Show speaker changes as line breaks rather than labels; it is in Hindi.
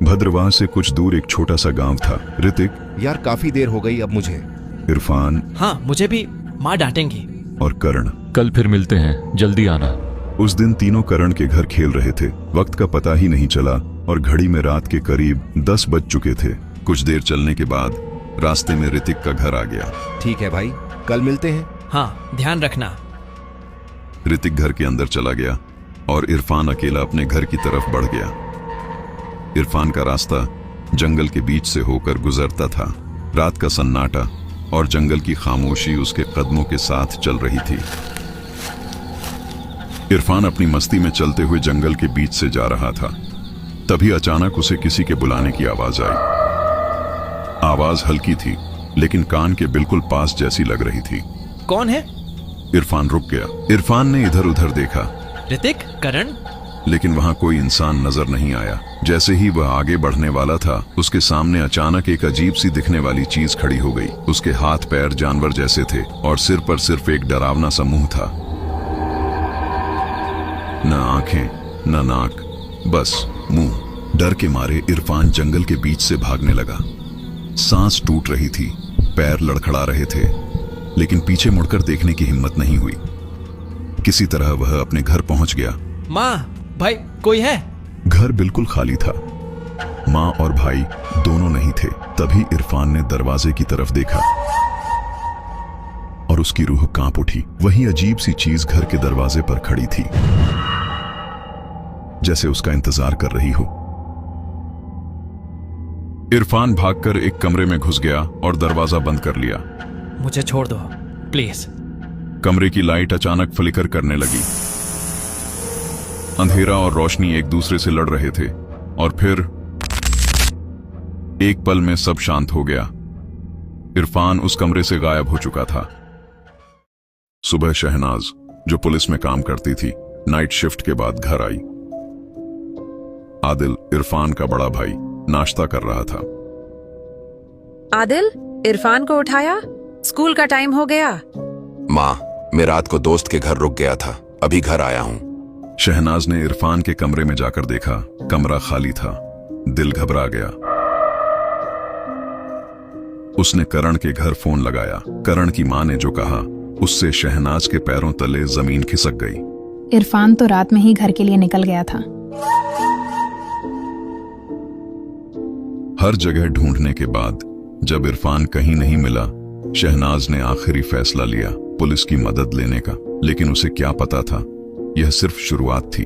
भद्रवाह से कुछ दूर एक छोटा सा गांव था। ऋतिक,
यार काफी देर हो गई अब मुझे।
इरफान,
हाँ मुझे भी, माँ डांटेंगी।
और करण।
कल फिर मिलते हैं, जल्दी आना।
उस दिन तीनों करण के घर खेल रहे थे। वक्त का पता ही नहीं चला और घड़ी में रात के करीब 10 बज चुके थे। कुछ देर चलने के बाद रास्ते में ऋतिक का घर आ गया।
ठीक है भाई, कल मिलते हैं।
हाँ ध्यान रखना।
ऋतिक घर के अंदर चला गया और इरफान अकेला अपने घर की तरफ बढ़ गया। इरफान का रास्ता जंगल के बीच से होकर गुजरता था। रात का सन्नाटा और जंगल की खामोशी उसके कदमों के साथ चल रही थी। इरफान अपनी मस्ती में चलते हुए जंगल के बीच से जा रहा था। तभी अचानक उसे किसी के बुलाने की आवाज आई। आवाज हल्की थी लेकिन कान के बिल्कुल पास जैसी लग रही थी।
कौन है?
इरफान रुक गया। इरफान ने इधर उधर देखा,
ऋतिक, करण,
लेकिन वहां कोई इंसान नजर नहीं आया। जैसे ही वह आगे बढ़ने वाला था, उसके सामने अचानक एक अजीब सी दिखने वाली चीज खड़ी हो गई। उसके हाथ पैर जानवर जैसे थे और सिर पर सिर्फ एक डरावना सा मुंह था। न आंखें, न नाक, बस मुंह। डर के मारे इरफान जंगल के बीच से भागने लगा। सांस टूट रही थी, पैर लड़खड़ा रहे थे, लेकिन पीछे मुड़कर देखने की हिम्मत नहीं हुई। किसी तरह वह अपने घर पहुंच गया।
माँ, भाई, कोई है?
घर बिल्कुल खाली था। माँ और भाई दोनों नहीं थे। तभी इरफान ने दरवाजे की तरफ देखा और उसकी रूह कांप उठी। वही अजीब सी चीज घर के दरवाजे पर खड़ी थी, जैसे उसका इंतजार कर रही हो। इरफान भागकर एक कमरे में घुस गया और दरवाजा बंद कर लिया।
मुझे छोड़ दो प्लीज।
कमरे की लाइट अचानक फ्लिकर करने लगी। अंधेरा और रोशनी एक दूसरे से लड़ रहे थे और फिर एक पल में सब शांत हो गया। इरफान उस कमरे से गायब हो चुका था। सुबह शहनाज, जो पुलिस में काम करती थी, नाइट शिफ्ट के बाद घर आई। आदिल, इरफान का बड़ा भाई, नाश्ता कर रहा था।
आदिल, इरफान को उठाया? स्कूल का टाइम हो गया।
माँ, मैं रात को दोस्त के घर रुक गया था, अभी घर आया हूँ।
शहनाज ने इरफान के कमरे में जाकर देखा। कमरा खाली था। दिल घबरा गया। उसने करण के घर फोन लगाया। करण की मां ने जो कहा, उससे शहनाज के पैरों तले जमीन खिसक गई।
इरफान तो रात में ही घर के लिए निकल गया था।
हर जगह ढूंढने के बाद जब इरफान कहीं नहीं मिला, शहनाज ने आखिरी फैसला लिया, पुलिस की मदद लेने का। लेकिन उसे क्या पता था, यह सिर्फ शुरुआत थी।